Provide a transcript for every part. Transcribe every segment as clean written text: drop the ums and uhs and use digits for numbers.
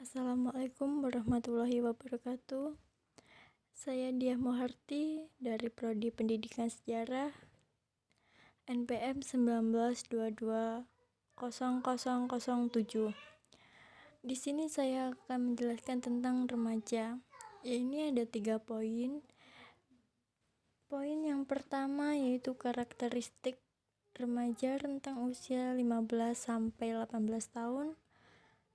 Assalamualaikum warahmatullahi wabarakatuh. Saya Diah Moharti dari Prodi Pendidikan Sejarah NPM 19220007. Di sini saya akan menjelaskan tentang remaja. Ini ada 3 poin. Poin yang pertama yaitu karakteristik remaja rentang usia 15 sampai 18 tahun.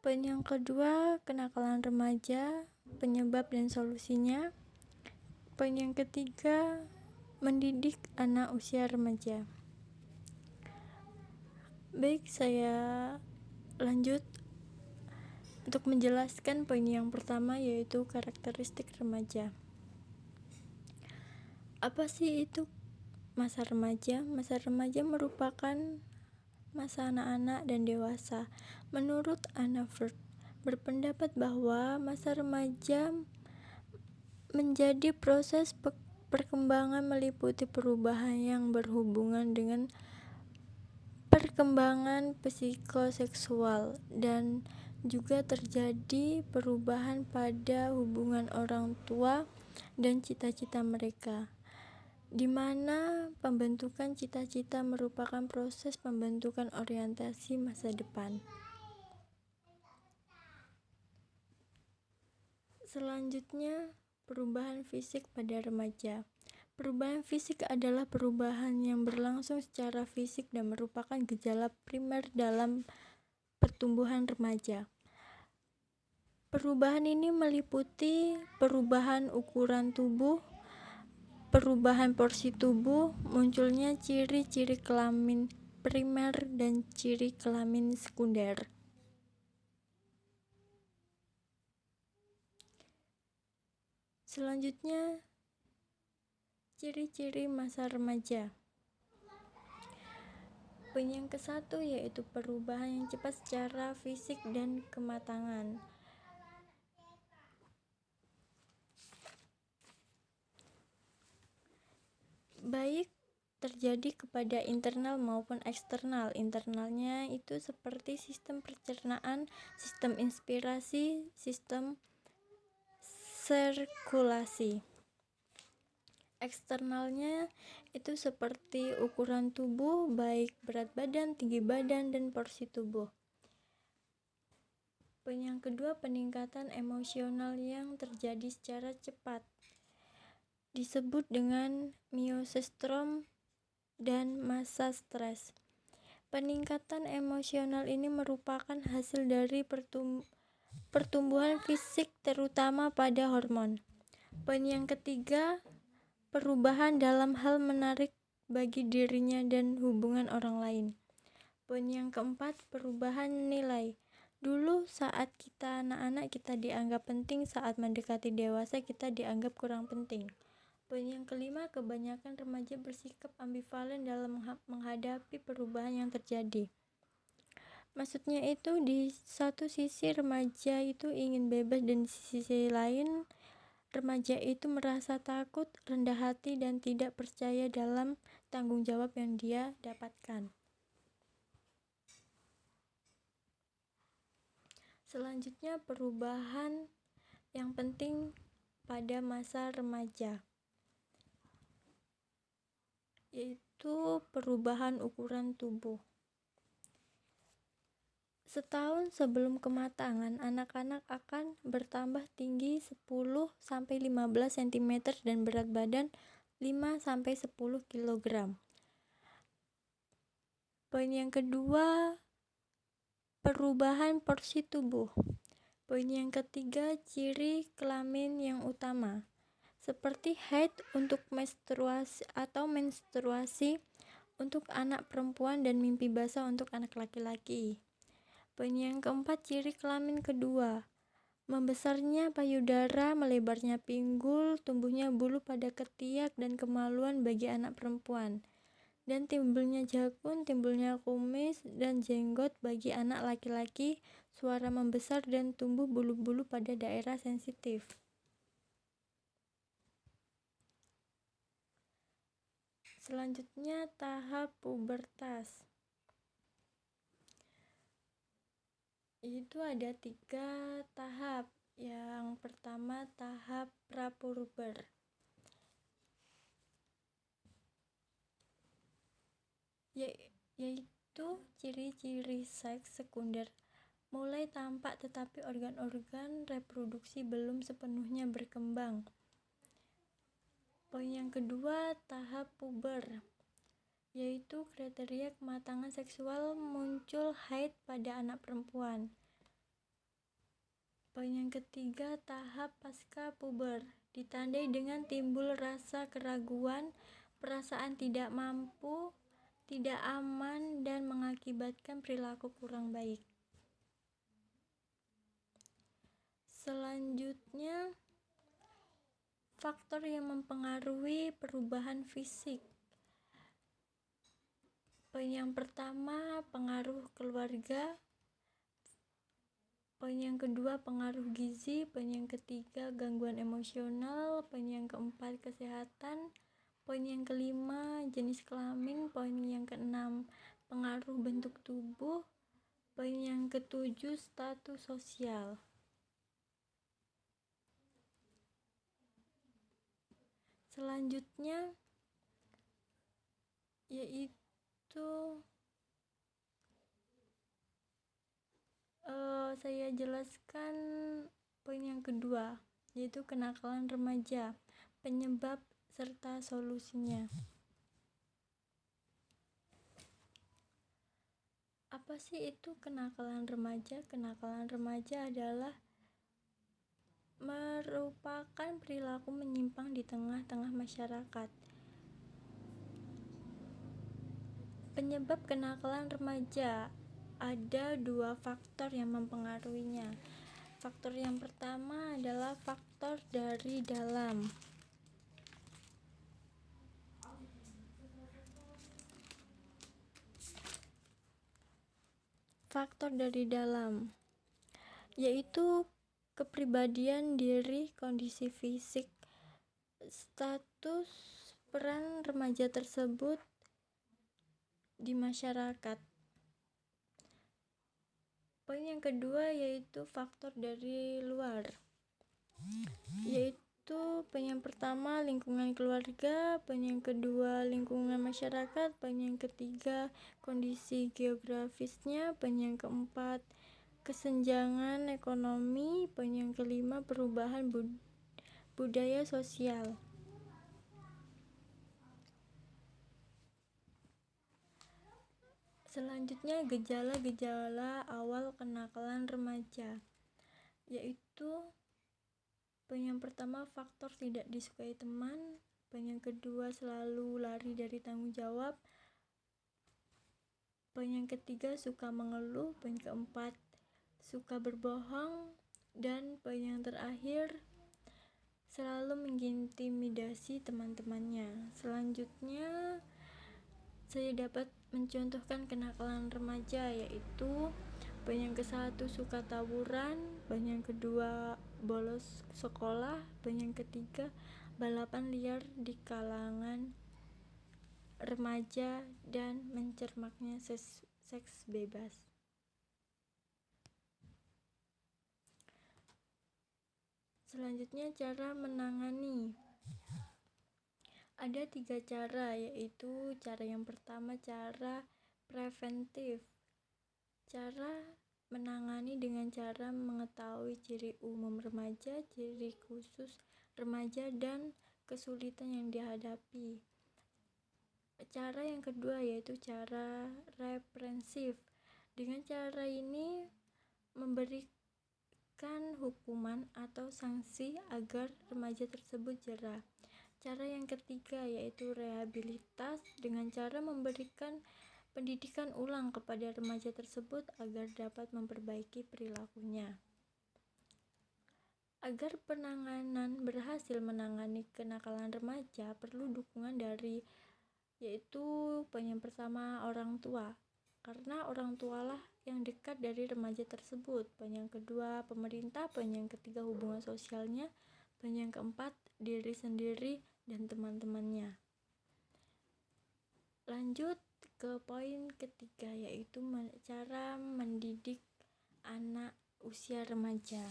Poin yang kedua, kenakalan remaja, penyebab dan solusinya. Poin yang ketiga, mendidik anak usia remaja. Baik, saya lanjut untuk menjelaskan poin yang pertama yaitu karakteristik remaja. Apa sih itu masa remaja? Masa remaja merupakan masa anak-anak dan dewasa. Menurut Anna Freud, berpendapat bahwa masa remaja menjadi proses perkembangan meliputi perubahan yang berhubungan dengan perkembangan psikoseksual dan juga terjadi perubahan pada hubungan orang tua dan cita-cita mereka, di mana pembentukan cita-cita merupakan proses pembentukan orientasi masa depan. Selanjutnya, perubahan fisik pada remaja. Perubahan fisik adalah perubahan yang berlangsung secara fisik dan merupakan gejala primer dalam pertumbuhan remaja. Perubahan ini meliputi perubahan ukuran tubuh, perubahan porsi tubuh, munculnya ciri-ciri kelamin primer dan ciri kelamin sekunder. Selanjutnya, ciri-ciri masa remaja. Poin yang ke-1 yaitu perubahan yang cepat secara fisik dan kematangan. Baik terjadi kepada internal maupun eksternal. Internalnya itu seperti sistem pencernaan, sistem inspirasi, sistem sirkulasi. Eksternalnya itu seperti ukuran tubuh, baik berat badan, tinggi badan, dan porsi tubuh. Poin yang kedua, peningkatan emosional yang terjadi secara cepat, disebut dengan miosestrom dan masa stres. Peningkatan emosional ini merupakan hasil dari pertumbuhan fisik terutama pada hormon. Poin yang ketiga, perubahan dalam hal menarik bagi dirinya dan hubungan orang lain. Poin yang keempat, perubahan nilai. Dulu saat kita anak-anak kita dianggap penting, saat mendekati dewasa kita dianggap kurang penting. Poin yang kelima, kebanyakan remaja bersikap ambivalen dalam menghadapi perubahan yang terjadi. Maksudnya itu di satu sisi remaja itu ingin bebas dan di sisi lain remaja itu merasa takut, rendah hati dan tidak percaya dalam tanggung jawab yang dia dapatkan. Selanjutnya, perubahan yang penting pada masa remaja yaitu perubahan ukuran tubuh. Setahun sebelum kematangan, anak-anak akan bertambah tinggi 10-15 cm dan berat badan 5-10 kg. Poin yang kedua, perubahan porsi tubuh. Poin yang ketiga, ciri kelamin yang utama, seperti haid untuk menstruasi untuk anak perempuan dan mimpi basah untuk anak laki-laki. Poin yang keempat, ciri kelamin kedua, membesarnya payudara, melebarnya pinggul, tumbuhnya bulu pada ketiak dan kemaluan bagi anak perempuan, dan timbulnya jakun, timbulnya kumis dan jenggot bagi anak laki-laki, suara membesar dan tumbuh bulu-bulu pada daerah sensitif. Selanjutnya, tahap pubertas. Itu ada 3 tahap. Yang pertama tahap prapuber, yaitu ciri-ciri seks sekunder mulai tampak tetapi organ-organ reproduksi belum sepenuhnya berkembang. Poin yang kedua tahap puber, yaitu kriteria kematangan seksual muncul haid pada anak perempuan. Poin yang ketiga tahap pasca puber, ditandai dengan timbul rasa keraguan, perasaan tidak mampu, tidak aman, dan mengakibatkan perilaku kurang baik. Selanjutnya, faktor yang mempengaruhi perubahan fisik. Poin yang pertama, pengaruh keluarga. Poin yang kedua, pengaruh gizi. Poin yang ketiga, gangguan emosional. Poin yang keempat, kesehatan. Poin yang kelima, jenis kelamin. Poin yang keenam, pengaruh bentuk tubuh. Poin yang ketujuh, status sosial. Selanjutnya yaitu saya jelaskan poin yang kedua, yaitu kenakalan remaja, penyebab serta solusinya. Apa sih itu kenakalan remaja? Kenakalan remaja adalah merupakan perilaku menyimpang di tengah-tengah masyarakat. Penyebab kenakalan remaja ada 2 faktor yang mempengaruhinya. Faktor yang pertama adalah faktor dari dalam. Faktor dari dalam yaitu kepribadian diri, kondisi fisik, status peran remaja tersebut di masyarakat. Poin yang kedua yaitu faktor dari luar, yaitu poin yang pertama lingkungan keluarga, poin yang kedua lingkungan masyarakat, poin yang ketiga kondisi geografisnya, poin yang keempat kesenjangan ekonomi, poin yang kelima perubahan budaya sosial. Selanjutnya gejala-gejala awal kenakalan remaja, yaitu poin yang pertama faktor tidak disukai teman, poin yang kedua selalu lari dari tanggung jawab, poin yang ketiga suka mengeluh, poin keempat suka berbohong, dan poin yang terakhir selalu mengintimidasi teman-temannya. Selanjutnya saya dapat mencontohkan kenakalan remaja, yaitu poin yang ke-1 suka tawuran, poin yang kedua bolos sekolah, poin yang ketiga balapan liar di kalangan remaja, dan mencermaknya seks bebas. Selanjutnya cara menangani. Ada 3 cara, yaitu cara yang pertama cara preventif. Cara menangani dengan cara mengetahui ciri umum remaja, ciri khusus remaja, dan kesulitan yang dihadapi. Cara yang kedua yaitu cara represif. Dengan cara ini memberikan hukuman atau sanksi agar remaja tersebut jera. Cara yang ketiga yaitu rehabilitas, dengan cara memberikan pendidikan ulang kepada remaja tersebut agar dapat memperbaiki perilakunya. Agar penanganan berhasil menangani kenakalan remaja perlu dukungan dari, yaitu poin yang pertama orang tua, karena orang tualah yang dekat dari remaja tersebut. Poin yang kedua pemerintah, poin yang ketiga hubungan sosialnya, poin yang keempat diri sendiri dan teman-temannya. Lanjut ke poin ketiga, yaitu cara mendidik anak usia remaja.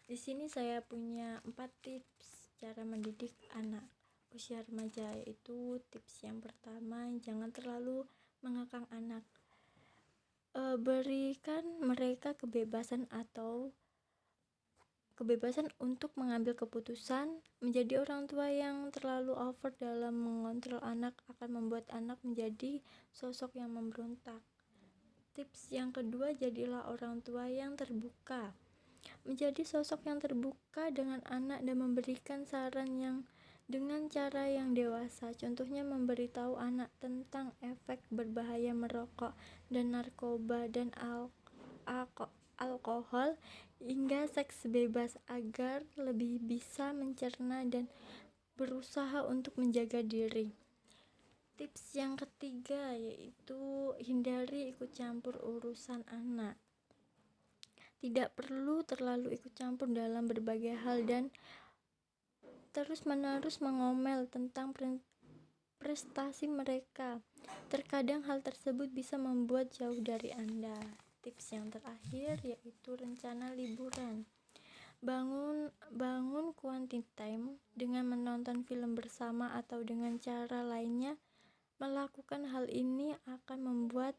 Di sini saya punya 4 tips cara mendidik anak usia remaja, yaitu tips yang pertama, jangan terlalu mengekang anak. Berikan mereka kebebasan untuk mengambil keputusan. Menjadi orang tua yang terlalu over dalam mengontrol anak akan membuat anak menjadi sosok yang memberontak. Tips yang kedua, jadilah orang tua yang terbuka. Menjadi sosok yang terbuka dengan anak dan memberikan saran yang dengan cara yang dewasa. Contohnya memberitahu anak tentang efek berbahaya merokok dan narkoba dan alkohol hingga seks bebas agar lebih bisa mencerna dan berusaha untuk menjaga diri. Tips yang ketiga yaitu hindari ikut campur urusan anak. Tidak perlu terlalu ikut campur dalam berbagai hal dan terus-menerus mengomel tentang prestasi mereka. Terkadang hal tersebut bisa membuat jauh dari Anda. Tips yang terakhir yaitu rencana liburan. Bangun quality time dengan menonton film bersama atau dengan cara lainnya. Melakukan hal ini akan membuat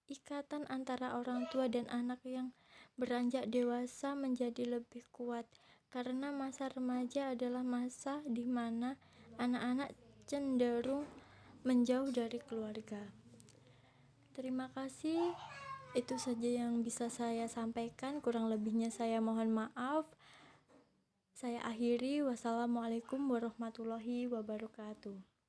ikatan antara orang tua dan anak yang beranjak dewasa menjadi lebih kuat, karena masa remaja adalah masa di mana anak-anak cenderung menjauh dari keluarga. Terima kasih, itu saja yang bisa saya sampaikan, kurang lebihnya saya mohon maaf. Saya akhiri, wassalamualaikum warahmatullahi wabarakatuh.